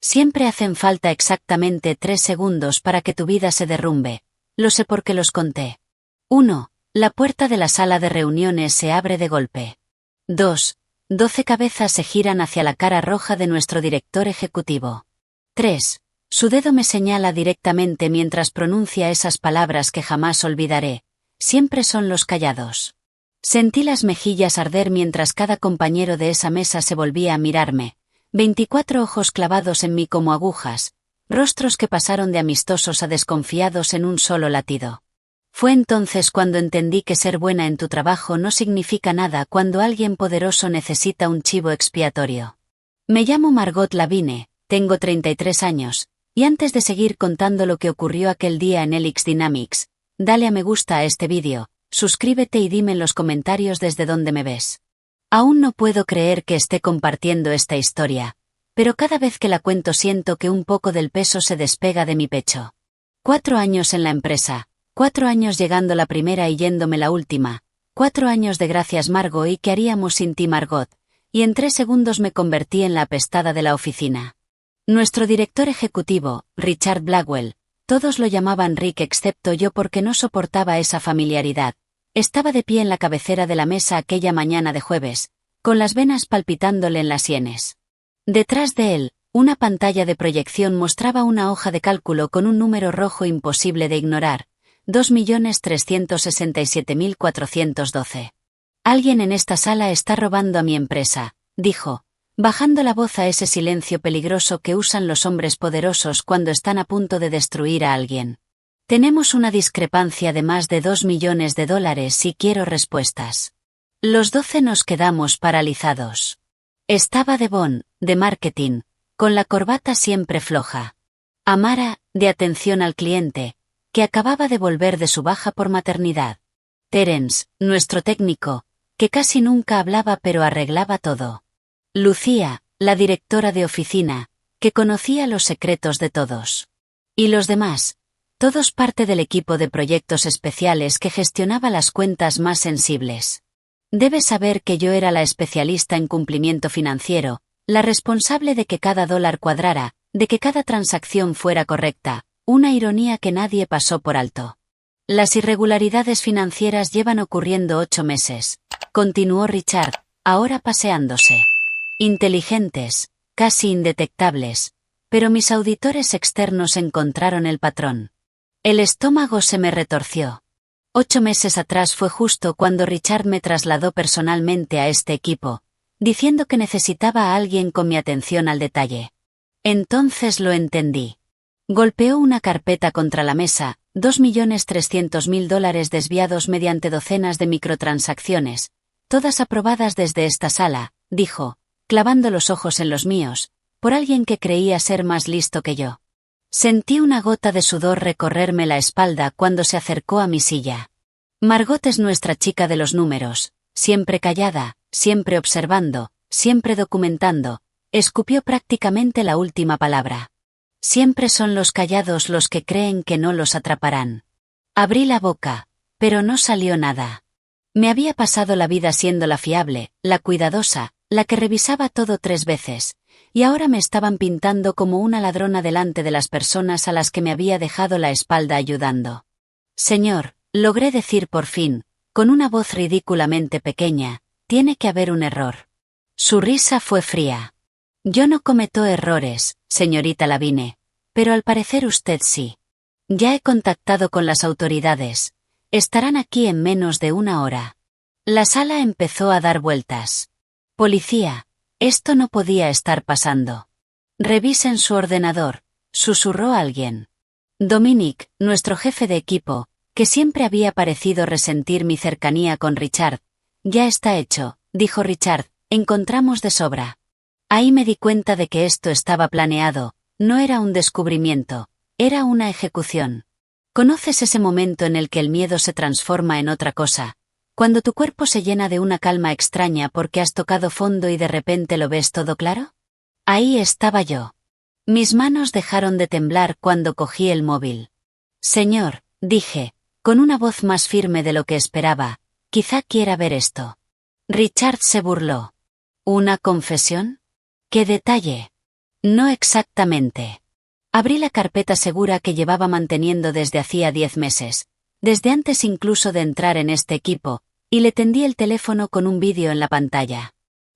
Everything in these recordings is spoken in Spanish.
Siempre hacen falta exactamente 3 segundos para que tu vida se derrumbe. Lo sé porque los conté. 1. La puerta de la sala de reuniones se abre de golpe. 2. 12 cabezas se giran hacia la cara roja de nuestro director ejecutivo. 3. Su dedo me señala directamente mientras pronuncia esas palabras que jamás olvidaré. Siempre son los callados. Sentí las mejillas arder mientras cada compañero de esa mesa se volvía a mirarme. 24 ojos clavados en mí como agujas, rostros que pasaron de amistosos a desconfiados en un solo latido. Fue entonces cuando entendí que ser buena en tu trabajo no significa nada cuando alguien poderoso necesita un chivo expiatorio. Me llamo Margot Lavigne, tengo 33 años, y antes de seguir contando lo que ocurrió aquel día en Helix Dynamics, dale a me gusta a este vídeo, suscríbete y dime en los comentarios desde dónde me ves. Aún no puedo creer que esté compartiendo esta historia, pero cada vez que la cuento siento que un poco del peso se despega de mi pecho. 4 años en la empresa, 4 años llegando la primera y yéndome la última, 4 años de gracias Margot y qué haríamos sin ti Margot, y en 3 segundos me convertí en la apestada de la oficina. Nuestro director ejecutivo, Richard Blackwell, todos lo llamaban Rick excepto yo porque no soportaba esa familiaridad, estaba de pie en la cabecera de la mesa aquella mañana de jueves, con las venas palpitándole en las sienes. Detrás de él, una pantalla de proyección mostraba una hoja de cálculo con un número rojo imposible de ignorar, 2.367.412. Alguien en esta sala está robando a mi empresa, dijo, bajando la voz a ese silencio peligroso que usan los hombres poderosos cuando están a punto de destruir a alguien. Tenemos una discrepancia de más de $2 millones y quiero respuestas. Los 12 nos quedamos paralizados. Estaba Devon, de marketing, con la corbata siempre floja. Amara, de atención al cliente, que acababa de volver de su baja por maternidad. Terence, nuestro técnico, que casi nunca hablaba pero arreglaba todo. Lucía, la directora de oficina, que conocía los secretos de todos. Y los demás, todos parte del equipo de proyectos especiales que gestionaba las cuentas más sensibles. Debes saber que yo era la especialista en cumplimiento financiero, la responsable de que cada dólar cuadrara, de que cada transacción fuera correcta, una ironía que nadie pasó por alto. Las irregularidades financieras llevan ocurriendo 8 meses, continuó Richard, ahora paseándose. Inteligentes, casi indetectables, pero mis auditores externos encontraron el patrón. El estómago se me retorció. 8 meses atrás fue justo cuando Richard me trasladó personalmente a este equipo, diciendo que necesitaba a alguien con mi atención al detalle. Entonces lo entendí. Golpeó una carpeta contra la mesa, $2.300.000 desviados mediante docenas de microtransacciones, todas aprobadas desde esta sala, dijo, clavando los ojos en los míos, por alguien que creía ser más listo que yo. Sentí una gota de sudor recorrerme la espalda cuando se acercó a mi silla. Margot es nuestra chica de los números, siempre callada, siempre observando, siempre documentando, escupió prácticamente la última palabra. Siempre son los callados los que creen que no los atraparán. Abrí la boca, pero no salió nada. Me había pasado la vida siendo la fiable, la cuidadosa, la que revisaba todo 3 veces, y ahora me estaban pintando como una ladrona delante de las personas a las que me había dejado la espalda ayudando. Señor, logré decir por fin, con una voz ridículamente pequeña, tiene que haber un error. Su risa fue fría. Yo no cometo errores, señorita Lavigne, pero al parecer usted sí. Ya he contactado con las autoridades. Estarán aquí en menos de 1 hora. La sala empezó a dar vueltas. Policía, esto no podía estar pasando. Revisen su ordenador, susurró alguien. Dominic, nuestro jefe de equipo, que siempre había parecido resentir mi cercanía con Richard. Ya está hecho, dijo Richard, encontramos de sobra. Ahí me di cuenta de que esto estaba planeado, no era un descubrimiento, era una ejecución. ¿Conoces ese momento en el que el miedo se transforma en otra cosa? Cuando tu cuerpo se llena de una calma extraña porque has tocado fondo y de repente lo ves todo claro. Ahí estaba yo. Mis manos dejaron de temblar cuando cogí el móvil. Señor, dije, con una voz más firme de lo que esperaba, quizá quiera ver esto. Richard se burló. ¿Una confesión? ¿Qué detalle? No exactamente. Abrí la carpeta segura que llevaba manteniendo desde hacía 10 meses, desde antes incluso de entrar en este equipo, y le tendí el teléfono con un vídeo en la pantalla.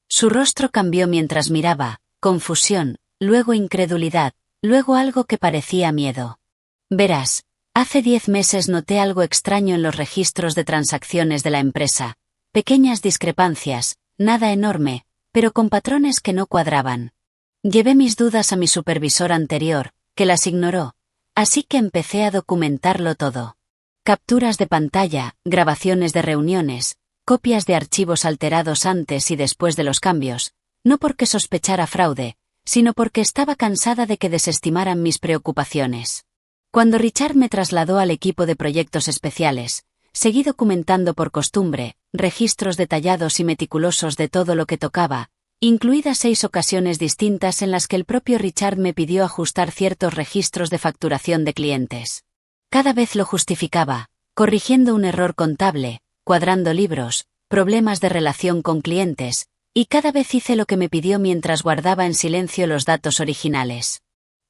Su rostro cambió mientras miraba, confusión, luego incredulidad, luego algo que parecía miedo. Verás, hace 10 meses noté algo extraño en los registros de transacciones de la empresa. Pequeñas discrepancias, nada enorme, pero con patrones que no cuadraban. Llevé mis dudas a mi supervisor anterior, que las ignoró, así que empecé a documentarlo todo. Capturas de pantalla, grabaciones de reuniones, copias de archivos alterados antes y después de los cambios, no porque sospechara fraude, sino porque estaba cansada de que desestimaran mis preocupaciones. Cuando Richard me trasladó al equipo de proyectos especiales, seguí documentando por costumbre, registros detallados y meticulosos de todo lo que tocaba, incluidas 6 ocasiones distintas en las que el propio Richard me pidió ajustar ciertos registros de facturación de clientes. Cada vez lo justificaba, corrigiendo un error contable, cuadrando libros, problemas de relación con clientes, y cada vez hice lo que me pidió mientras guardaba en silencio los datos originales.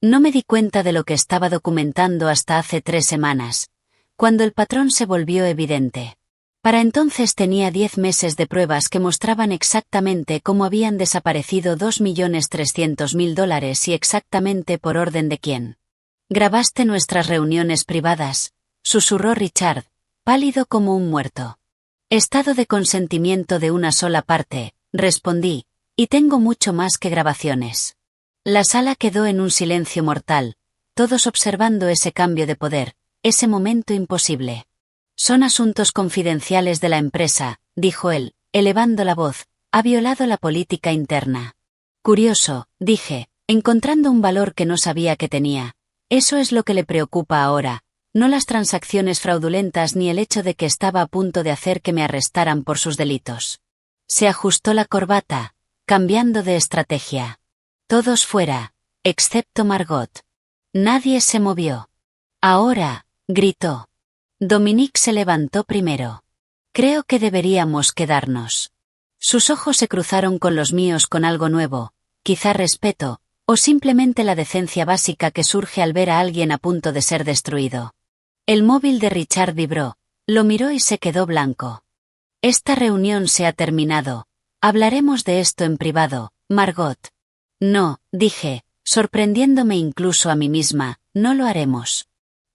No me di cuenta de lo que estaba documentando hasta hace 3 semanas, cuando el patrón se volvió evidente. Para entonces tenía 10 meses de pruebas que mostraban exactamente cómo habían desaparecido $2.300.000 y exactamente por orden de quién. «Grabaste nuestras reuniones privadas», susurró Richard, pálido como un muerto. «Estado de consentimiento de una sola parte», respondí, «y tengo mucho más que grabaciones». La sala quedó en un silencio mortal, todos observando ese cambio de poder, ese momento imposible. «Son asuntos confidenciales de la empresa», dijo él, elevando la voz, «ha violado la política interna». «Curioso», dije, encontrando un valor que no sabía que tenía. «Eso es lo que le preocupa ahora, no las transacciones fraudulentas ni el hecho de que estaba a punto de hacer que me arrestaran por sus delitos». Se ajustó la corbata, cambiando de estrategia. Todos fuera, excepto Margot. Nadie se movió. «Ahora», gritó. Dominique se levantó primero. «Creo que deberíamos quedarnos». Sus ojos se cruzaron con los míos con algo nuevo, quizá respeto, o simplemente la decencia básica que surge al ver a alguien a punto de ser destruido. El móvil de Richard vibró, lo miró y se quedó blanco. «Esta reunión se ha terminado. Hablaremos de esto en privado, Margot». «No», dije, sorprendiéndome incluso a mí misma, «no lo haremos».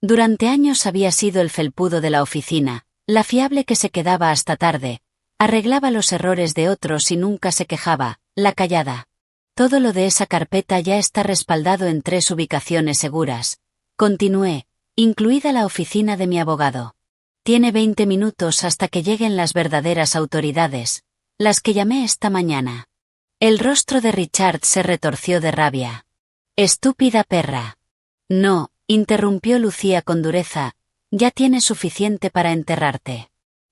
Durante años había sido el felpudo de la oficina, la fiable que se quedaba hasta tarde, arreglaba los errores de otros y nunca se quejaba, la callada. Todo lo de esa carpeta ya está respaldado en 3 ubicaciones seguras. Continué, incluida la oficina de mi abogado. Tiene 20 minutos hasta que lleguen las verdaderas autoridades, las que llamé esta mañana. El rostro de Richard se retorció de rabia. «Estúpida perra». «No», interrumpió Lucía con dureza, «ya tienes suficiente para enterrarte».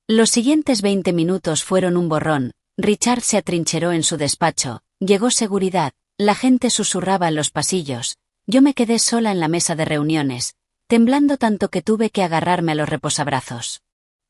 Los siguientes 20 minutos fueron un borrón. Richard se atrincheró en su despacho, llegó seguridad, la gente susurraba en los pasillos, yo me quedé sola en la mesa de reuniones, temblando tanto que tuve que agarrarme a los reposabrazos.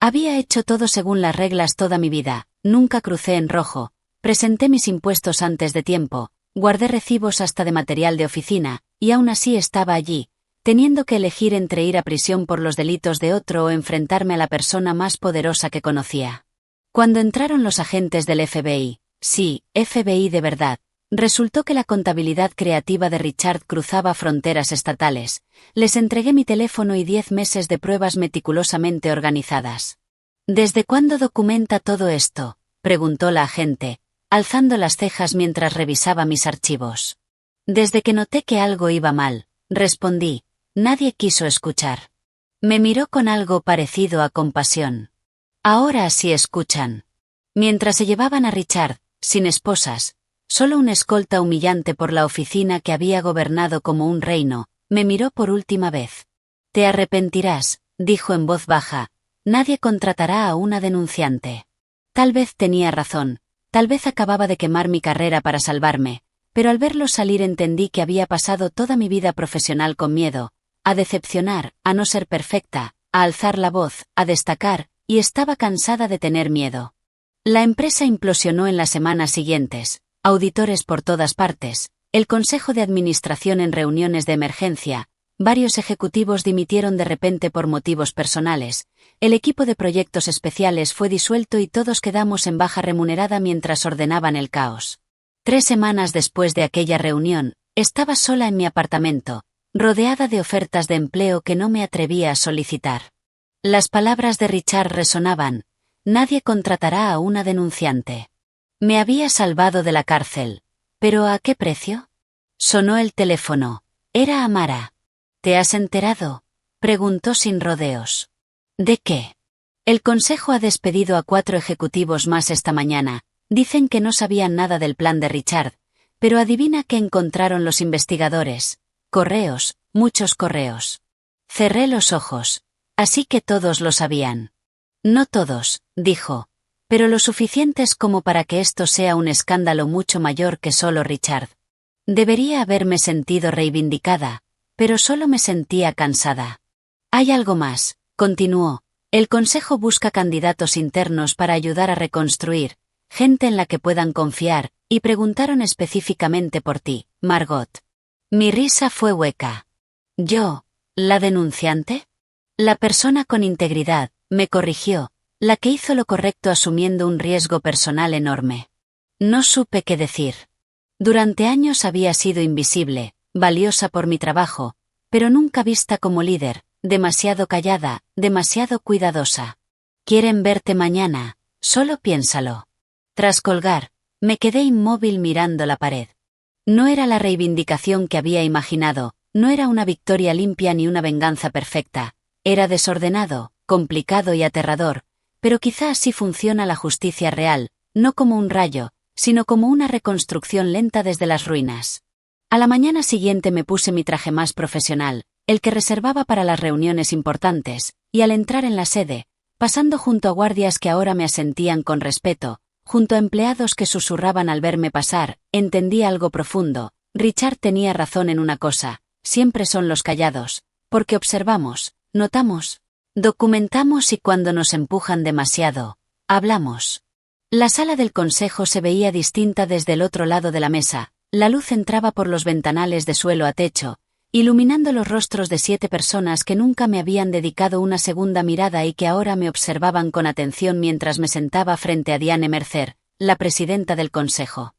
Había hecho todo según las reglas toda mi vida, nunca crucé en rojo, presenté mis impuestos antes de tiempo, guardé recibos hasta de material de oficina, y aún así estaba allí, teniendo que elegir entre ir a prisión por los delitos de otro o enfrentarme a la persona más poderosa que conocía. Cuando entraron los agentes del FBI, sí, FBI de verdad, resultó que la contabilidad creativa de Richard cruzaba fronteras estatales. Les entregué mi teléfono y 10 meses de pruebas meticulosamente organizadas. «¿Desde cuándo documenta todo esto?», preguntó la agente, alzando las cejas mientras revisaba mis archivos. «Desde que noté que algo iba mal», respondí. Nadie quiso escuchar. Me miró con algo parecido a compasión. «Ahora sí escuchan». Mientras se llevaban a Richard, sin esposas, solo un escolta humillante por la oficina que había gobernado como un reino, me miró por última vez. «Te arrepentirás», dijo en voz baja, «nadie contratará a una denunciante». Tal vez tenía razón, tal vez acababa de quemar mi carrera para salvarme, pero al verlo salir entendí que había pasado toda mi vida profesional con miedo, a decepcionar, a no ser perfecta, a alzar la voz, a destacar, y estaba cansada de tener miedo. La empresa implosionó en las semanas siguientes, auditores por todas partes, el consejo de administración en reuniones de emergencia, varios ejecutivos dimitieron de repente por motivos personales, el equipo de proyectos especiales fue disuelto y todos quedamos en baja remunerada mientras ordenaban el caos. 3 semanas después de aquella reunión, estaba sola en mi apartamento, rodeada de ofertas de empleo que no me atrevía a solicitar. Las palabras de Richard resonaban: nadie contratará a una denunciante. Me había salvado de la cárcel. ¿Pero a qué precio? Sonó el teléfono. Era Amara. ¿Te has enterado?, preguntó sin rodeos. ¿De qué? El consejo ha despedido a 4 ejecutivos más esta mañana. Dicen que no sabían nada del plan de Richard, pero adivina qué encontraron los investigadores. Correos, muchos correos. Cerré los ojos. Así que todos lo sabían. No todos, dijo, pero lo suficientes como para que esto sea un escándalo mucho mayor que solo Richard. Debería haberme sentido reivindicada, pero solo me sentía cansada. Hay algo más, continuó. El consejo busca candidatos internos para ayudar a reconstruir, gente en la que puedan confiar, y preguntaron específicamente por ti, Margot. Mi risa fue hueca. ¿Yo, la denunciante? La persona con integridad, me corrigió, la que hizo lo correcto asumiendo un riesgo personal enorme. No supe qué decir. Durante años había sido invisible, valiosa por mi trabajo, pero nunca vista como líder, demasiado callada, demasiado cuidadosa. Quieren verte mañana, solo piénsalo. Tras colgar, me quedé inmóvil mirando la pared. No era la reivindicación que había imaginado, no era una victoria limpia ni una venganza perfecta. Era desordenado, complicado y aterrador, pero quizá así funciona la justicia real, no como un rayo, sino como una reconstrucción lenta desde las ruinas. A la mañana siguiente me puse mi traje más profesional, el que reservaba para las reuniones importantes, y al entrar en la sede, pasando junto a guardias que ahora me asentían con respeto, junto a empleados que susurraban al verme pasar, entendí algo profundo. Richard tenía razón en una cosa: siempre son los callados, porque observamos, notamos, documentamos y cuando nos empujan demasiado, hablamos. La sala del consejo se veía distinta desde el otro lado de la mesa, la luz entraba por los ventanales de suelo a techo, iluminando los rostros de 7 personas que nunca me habían dedicado una segunda mirada y que ahora me observaban con atención mientras me sentaba frente a Diane Mercer, la presidenta del consejo.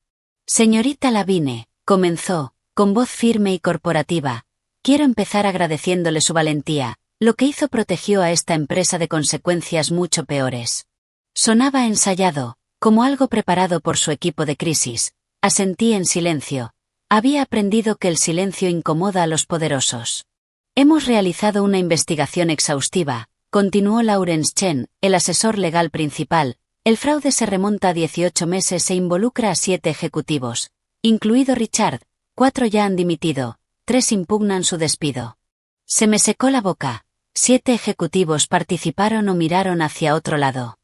Señorita Lavigne, comenzó, con voz firme y corporativa, quiero empezar agradeciéndole su valentía. Lo que hizo protegió a esta empresa de consecuencias mucho peores. Sonaba ensayado, como algo preparado por su equipo de crisis. Asentí en silencio. Había aprendido que el silencio incomoda a los poderosos. Hemos realizado una investigación exhaustiva, continuó Lawrence Chen, el asesor legal principal. El fraude se remonta a 18 meses e involucra a 7 ejecutivos, incluido Richard. 4 ya han dimitido, 3 impugnan su despido. Se me secó la boca. 7 ejecutivos participaron o miraron hacia otro lado.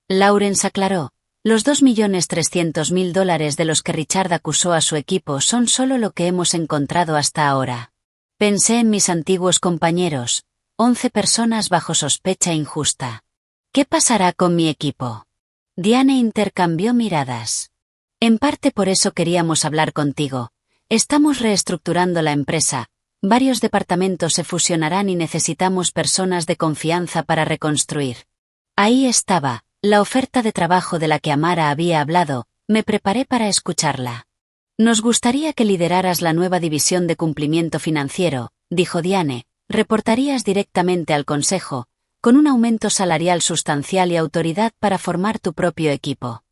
Lawrence aclaró, los $2.300.000 de los que Richard acusó a su equipo son solo lo que hemos encontrado hasta ahora. Pensé en mis antiguos compañeros, 11 personas bajo sospecha injusta. ¿Qué pasará con mi equipo? Diane intercambió miradas. En parte por eso queríamos hablar contigo. Estamos reestructurando la empresa. Varios departamentos se fusionarán y necesitamos personas de confianza para reconstruir. Ahí estaba, la oferta de trabajo de la que Amara había hablado. Me preparé para escucharla. Nos gustaría que lideraras la nueva división de cumplimiento financiero, dijo Diane. Reportarías directamente al consejo, con un aumento salarial sustancial y autoridad para formar tu propio equipo.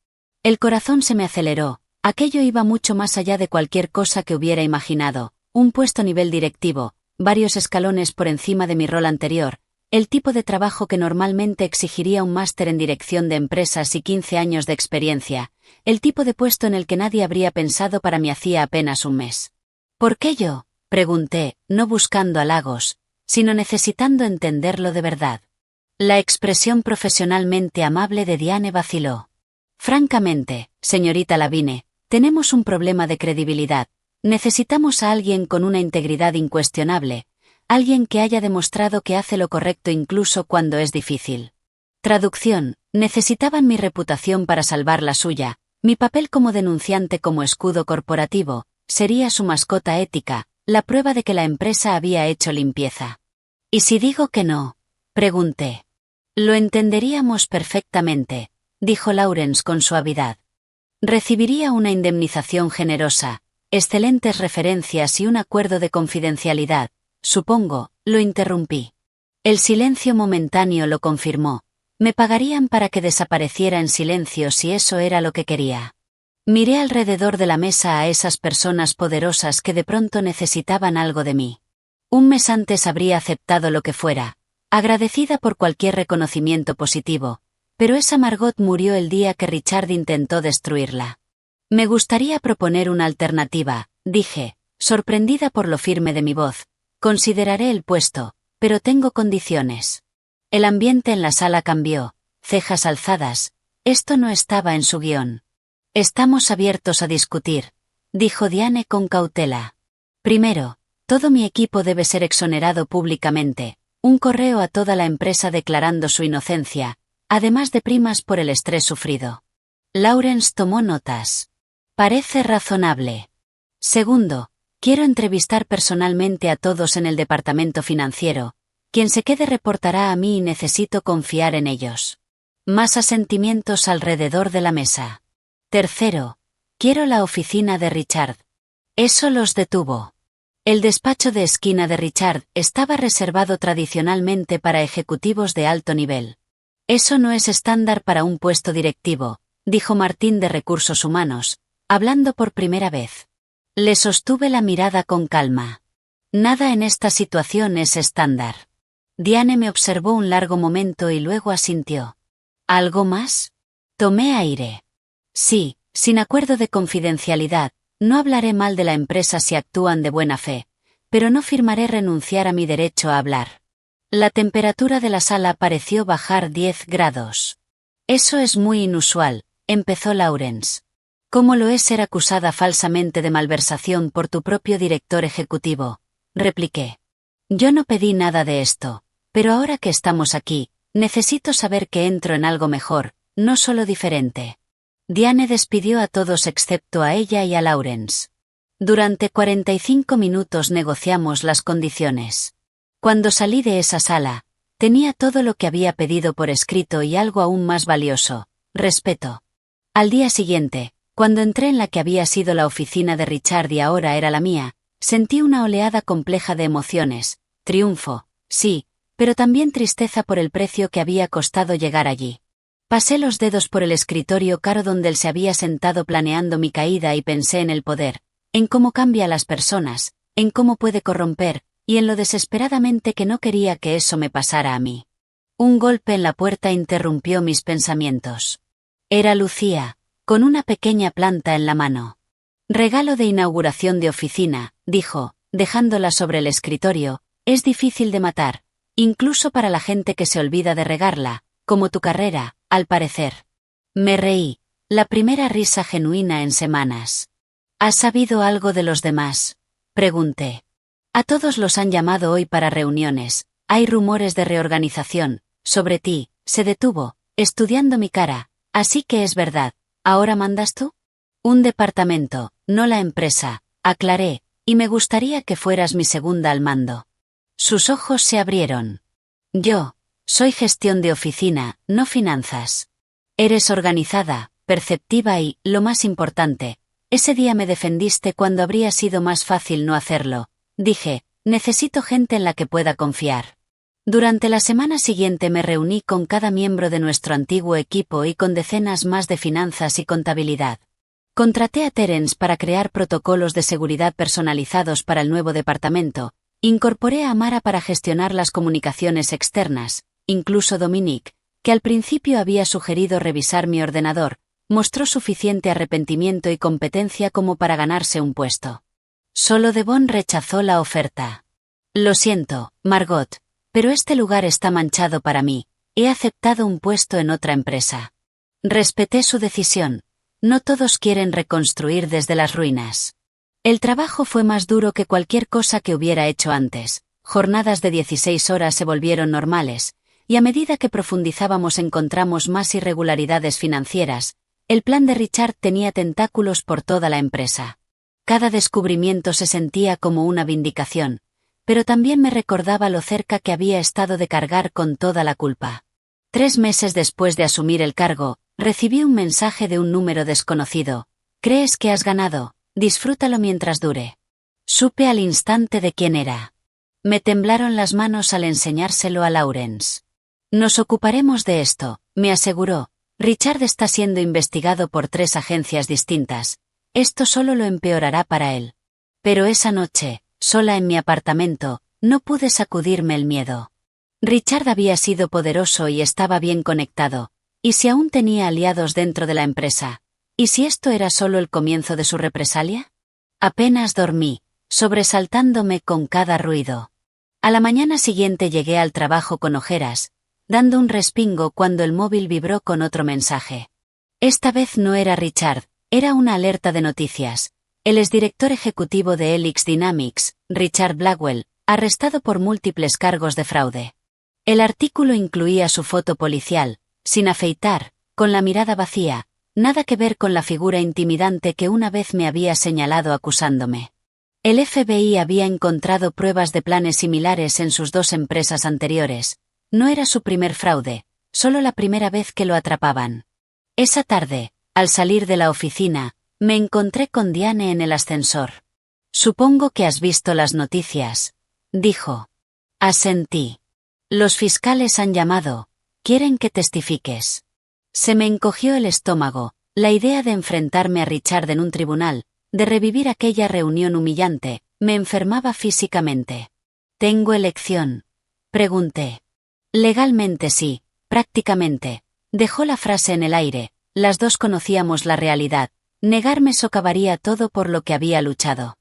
El corazón se me aceleró. Aquello iba mucho más allá de cualquier cosa que hubiera imaginado. Un puesto a nivel directivo, varios escalones por encima de mi rol anterior, el tipo de trabajo que normalmente exigiría un máster en dirección de empresas y 15 años de experiencia, el tipo de puesto en el que nadie habría pensado para mí hacía apenas un mes. ¿Por qué yo?, pregunté, no buscando halagos, sino necesitando entenderlo de verdad. La expresión profesionalmente amable de Diane vaciló. Francamente, señorita Lavigne, tenemos un problema de credibilidad. Necesitamos a alguien con una integridad incuestionable, alguien que haya demostrado que hace lo correcto incluso cuando es difícil. Traducción, necesitaban mi reputación para salvar la suya, mi papel como denunciante como escudo corporativo, sería su mascota ética, la prueba de que la empresa había hecho limpieza. ¿Y si digo que no? Pregunté. Lo entenderíamos perfectamente, dijo Lawrence con suavidad. Recibiría una indemnización generosa, excelentes referencias y un acuerdo de confidencialidad, supongo, lo interrumpí. El silencio momentáneo lo confirmó. Me pagarían para que desapareciera en silencio si eso era lo que quería. Miré alrededor de la mesa a esas personas poderosas que de pronto necesitaban algo de mí. Un mes antes habría aceptado lo que fuera, agradecida por cualquier reconocimiento positivo, pero esa Margot murió el día que Richard intentó destruirla. Me gustaría proponer una alternativa, dije, sorprendida por lo firme de mi voz. Consideraré el puesto, pero tengo condiciones. El ambiente en la sala cambió, cejas alzadas. Esto no estaba en su guión. Estamos abiertos a discutir, dijo Diane con cautela. Primero, todo mi equipo debe ser exonerado públicamente, un correo a toda la empresa declarando su inocencia, además de primas por el estrés sufrido. Lawrence tomó notas. Parece razonable. Segundo, quiero entrevistar personalmente a todos en el departamento financiero. Quien se quede reportará a mí y necesito confiar en ellos. Más asentimientos alrededor de la mesa. Tercero, quiero la oficina de Richard. Eso los detuvo. El despacho de esquina de Richard estaba reservado tradicionalmente para ejecutivos de alto nivel. Eso no es estándar para un puesto directivo, dijo Martín de Recursos Humanos, hablando por primera vez. Le sostuve la mirada con calma. Nada en esta situación es estándar. Diane me observó un largo momento y luego asintió. ¿Algo más? Tomé aire. Sí, sin acuerdo de confidencialidad, no hablaré mal de la empresa si actúan de buena fe, pero no firmaré renunciar a mi derecho a hablar. La temperatura de la sala pareció bajar 10 grados. Eso es muy inusual, empezó Lawrence. ¿Cómo lo es ser acusada falsamente de malversación por tu propio director ejecutivo? Repliqué. Yo no pedí nada de esto, pero ahora que estamos aquí, necesito saber que entro en algo mejor, no solo diferente. Diane despidió a todos excepto a ella y a Lawrence. Durante 45 minutos negociamos las condiciones. Cuando salí de esa sala, tenía todo lo que había pedido por escrito y algo aún más valioso, respeto. Al día siguiente, cuando entré en la que había sido la oficina de Richard y ahora era la mía, sentí una oleada compleja de emociones, triunfo, sí, pero también tristeza por el precio que había costado llegar allí. Pasé los dedos por el escritorio caro donde él se había sentado planeando mi caída y pensé en el poder, en cómo cambia a las personas, en cómo puede corromper, y en lo desesperadamente que no quería que eso me pasara a mí. Un golpe en la puerta interrumpió mis pensamientos. Era Lucía, con una pequeña planta en la mano. Regalo de inauguración de oficina, dijo, dejándola sobre el escritorio, es difícil de matar, incluso para la gente que se olvida de regarla, como tu carrera, al parecer. Me reí, la primera risa genuina en semanas. ¿Has sabido algo de los demás? Pregunté. A todos los han llamado hoy para reuniones, hay rumores de reorganización, sobre ti, se detuvo, estudiando mi cara, así que es verdad, ¿ahora mandas tú? Un departamento, no la empresa, aclaré, y me gustaría que fueras mi segunda al mando. Sus ojos se abrieron. Yo, soy gestión de oficina, no finanzas. Eres organizada, perceptiva y, lo más importante, ese día me defendiste cuando habría sido más fácil no hacerlo. Dije, necesito gente en la que pueda confiar. Durante la semana siguiente me reuní con cada miembro de nuestro antiguo equipo y con decenas más de finanzas y contabilidad. Contraté a Terence para crear protocolos de seguridad personalizados para el nuevo departamento. Incorporé a Mara para gestionar las comunicaciones externas. Incluso Dominique, que al principio había sugerido revisar mi ordenador, mostró suficiente arrepentimiento y competencia como para ganarse un puesto. Solo Devon rechazó la oferta. Lo siento, Margot, pero este lugar está manchado para mí. He aceptado un puesto en otra empresa. Respeté su decisión. No todos quieren reconstruir desde las ruinas. El trabajo fue más duro que cualquier cosa que hubiera hecho antes. Jornadas de 16 horas se volvieron normales, y a medida que profundizábamos encontramos más irregularidades financieras. El plan de Richard tenía tentáculos por toda la empresa. Cada descubrimiento se sentía como una vindicación, pero también me recordaba lo cerca que había estado de cargar con toda la culpa. 3 meses después de asumir el cargo, recibí un mensaje de un número desconocido. ¿Crees que has ganado? Disfrútalo mientras dure. Supe al instante de quién era. Me temblaron las manos al enseñárselo a Lawrence. Nos ocuparemos de esto, me aseguró. Richard está siendo investigado por 3 agencias distintas. Esto solo lo empeorará para él. Pero esa noche, sola en mi apartamento, no pude sacudirme el miedo. Richard había sido poderoso y estaba bien conectado. ¿Y si aún tenía aliados dentro de la empresa? ¿Y si esto era solo el comienzo de su represalia? Apenas dormí, sobresaltándome con cada ruido. A la mañana siguiente llegué al trabajo con ojeras, dando un respingo cuando el móvil vibró con otro mensaje. Esta vez no era Richard, era una alerta de noticias. El exdirector ejecutivo de Helix Dynamics, Richard Blackwell, arrestado por múltiples cargos de fraude. El artículo incluía su foto policial, sin afeitar, con la mirada vacía, nada que ver con la figura intimidante que una vez me había señalado acusándome. El FBI había encontrado pruebas de planes similares en sus 2 empresas anteriores. No era su primer fraude, solo la primera vez que lo atrapaban. Esa tarde, al salir de la oficina, me encontré con Diane en el ascensor. Supongo que has visto las noticias, dijo. Asentí. Los fiscales han llamado, quieren que testifiques. Se me encogió el estómago, la idea de enfrentarme a Richard en un tribunal, de revivir aquella reunión humillante, me enfermaba físicamente. ¿Tengo elección?, pregunté. Legalmente sí, prácticamente. Dejó la frase en el aire, las 2 conocíamos la realidad, negarme socavaría todo por lo que había luchado.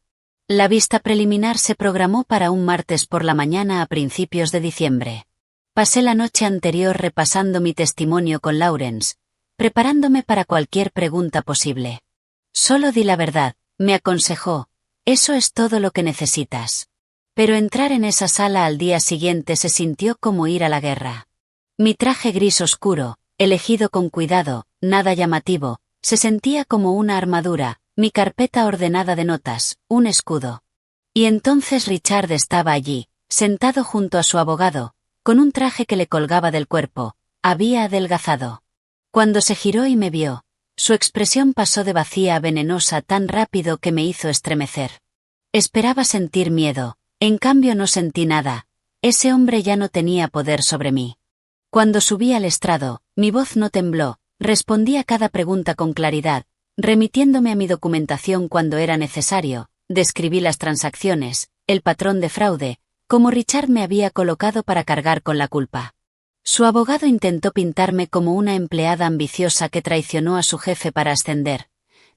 La vista preliminar se programó para un martes por la mañana a principios de diciembre. Pasé la noche anterior repasando mi testimonio con Lawrence, preparándome para cualquier pregunta posible. Solo di la verdad, me aconsejó, eso es todo lo que necesitas. Pero entrar en esa sala al día siguiente se sintió como ir a la guerra. Mi traje gris oscuro, elegido con cuidado, nada llamativo, se sentía como una armadura, mi carpeta ordenada de notas, un escudo. Y entonces Richard estaba allí, sentado junto a su abogado, con un traje que le colgaba del cuerpo, había adelgazado. Cuando se giró y me vio, su expresión pasó de vacía a venenosa tan rápido que me hizo estremecer. Esperaba sentir miedo, en cambio no sentí nada, ese hombre ya no tenía poder sobre mí. Cuando subí al estrado, mi voz no tembló, respondí a cada pregunta con claridad, remitiéndome a mi documentación cuando era necesario, describí las transacciones, el patrón de fraude, como Richard me había colocado para cargar con la culpa. Su abogado intentó pintarme como una empleada ambiciosa que traicionó a su jefe para ascender.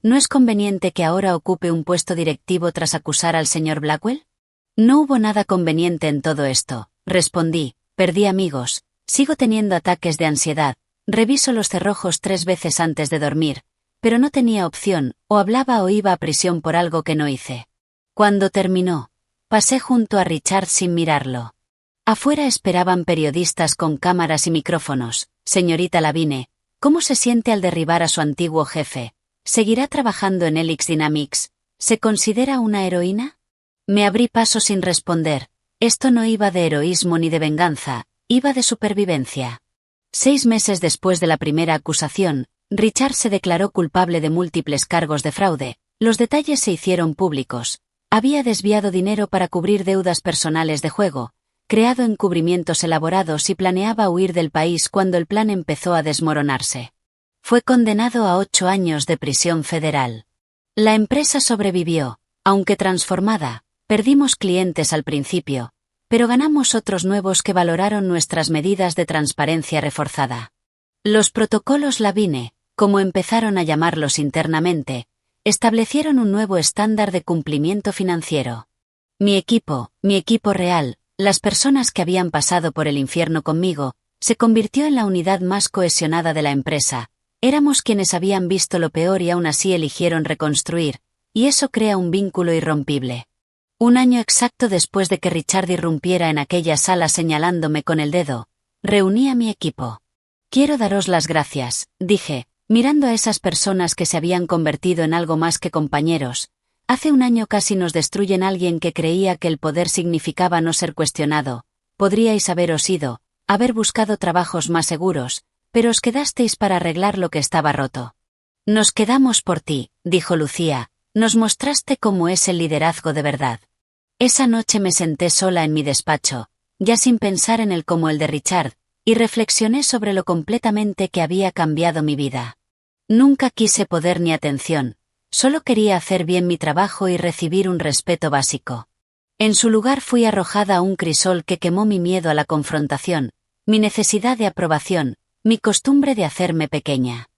¿No es conveniente que ahora ocupe un puesto directivo tras acusar al señor Blackwell? No hubo nada conveniente en todo esto, respondí, perdí amigos, sigo teniendo ataques de ansiedad, reviso los cerrojos 3 veces antes de dormir, pero no tenía opción, o hablaba o iba a prisión por algo que no hice. Cuando terminó, pasé junto a Richard sin mirarlo. Afuera esperaban periodistas con cámaras y micrófonos. Señorita Lavigne, ¿cómo se siente al derribar a su antiguo jefe? ¿Seguirá trabajando en Helix Dynamics? ¿Se considera una heroína? Me abrí paso sin responder. Esto no iba de heroísmo ni de venganza, iba de supervivencia. 6 meses después de la primera acusación, Richard se declaró culpable de múltiples cargos de fraude. Los detalles se hicieron públicos. Había desviado dinero para cubrir deudas personales de juego, creado encubrimientos elaborados y planeaba huir del país cuando el plan empezó a desmoronarse. Fue condenado a 8 años de prisión federal. La empresa sobrevivió, aunque transformada, perdimos clientes al principio, pero ganamos otros nuevos que valoraron nuestras medidas de transparencia reforzada. Los protocolos Lavigne, como empezaron a llamarlos internamente, establecieron un nuevo estándar de cumplimiento financiero. Mi equipo real, las personas que habían pasado por el infierno conmigo, se convirtió en la unidad más cohesionada de la empresa. Éramos quienes habían visto lo peor y aún así eligieron reconstruir, y eso crea un vínculo irrompible. 1 año exacto después de que Richard irrumpiera en aquella sala señalándome con el dedo, reuní a mi equipo. Quiero daros las gracias, dije, mirando a esas personas que se habían convertido en algo más que compañeros. Hace un año casi nos destruyen alguien que creía que el poder significaba no ser cuestionado. Podríais haberos ido, haber buscado trabajos más seguros, pero os quedasteis para arreglar lo que estaba roto. Nos quedamos por ti, dijo Lucía, nos mostraste cómo es el liderazgo de verdad. Esa noche me senté sola en mi despacho, ya sin pensar en él como el de Richard, y reflexioné sobre lo completamente que había cambiado mi vida. Nunca quise poder ni atención, solo quería hacer bien mi trabajo y recibir un respeto básico. En su lugar fui arrojada a un crisol que quemó mi miedo a la confrontación, mi necesidad de aprobación, mi costumbre de hacerme pequeña.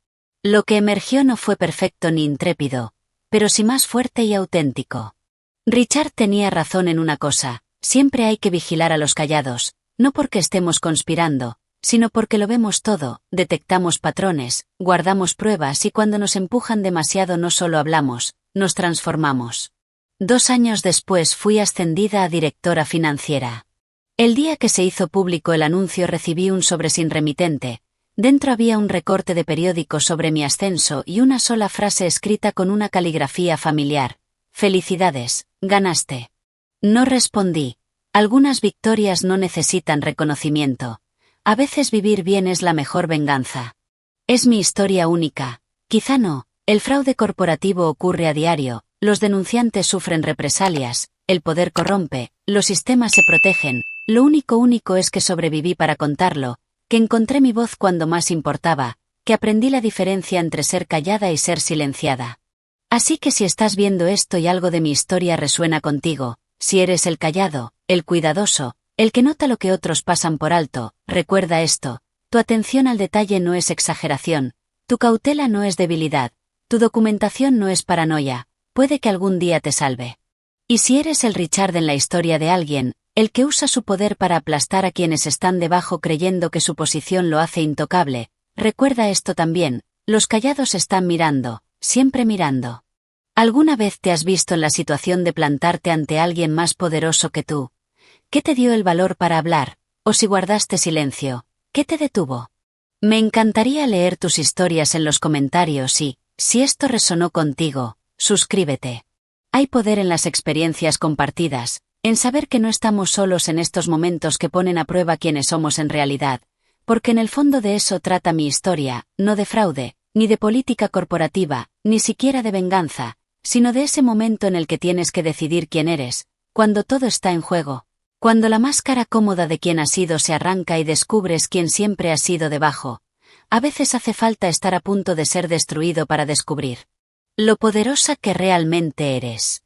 Lo que emergió no fue perfecto ni intrépido, pero sí más fuerte y auténtico. Richard tenía razón en una cosa, siempre hay que vigilar a los callados, no porque estemos conspirando, sino porque lo vemos todo, detectamos patrones, guardamos pruebas y cuando nos empujan demasiado no solo hablamos, nos transformamos. 2 años después fui ascendida a directora financiera. El día que se hizo público el anuncio recibí un sobre sin remitente. Dentro había un recorte de periódico sobre mi ascenso y una sola frase escrita con una caligrafía familiar. «Felicidades, ganaste». No respondí. Algunas victorias no necesitan reconocimiento. A veces vivir bien es la mejor venganza. Es mi historia única. Quizá no. El fraude corporativo ocurre a diario, los denunciantes sufren represalias, el poder corrompe, los sistemas se protegen. Lo único es que sobreviví para contarlo, que encontré mi voz cuando más importaba, que aprendí la diferencia entre ser callada y ser silenciada. Así que si estás viendo esto y algo de mi historia resuena contigo, si eres el callado, el cuidadoso, el que nota lo que otros pasan por alto, recuerda esto, tu atención al detalle no es exageración, tu cautela no es debilidad, tu documentación no es paranoia, puede que algún día te salve. Y si eres el Richard en la historia de alguien, el que usa su poder para aplastar a quienes están debajo creyendo que su posición lo hace intocable, recuerda esto también, los callados están mirando, siempre mirando. ¿Alguna vez te has visto en la situación de plantarte ante alguien más poderoso que tú? ¿Qué te dio el valor para hablar? O si guardaste silencio, ¿qué te detuvo? Me encantaría leer tus historias en los comentarios y, si esto resonó contigo, suscríbete. Hay poder en las experiencias compartidas, en saber que no estamos solos en estos momentos que ponen a prueba quiénes somos en realidad, porque en el fondo de eso trata mi historia, no de fraude, ni de política corporativa, ni siquiera de venganza, sino de ese momento en el que tienes que decidir quién eres, cuando todo está en juego, cuando la máscara cómoda de quien has sido se arranca y descubres quién siempre has sido debajo. A veces hace falta estar a punto de ser destruido para descubrir lo poderosa que realmente eres.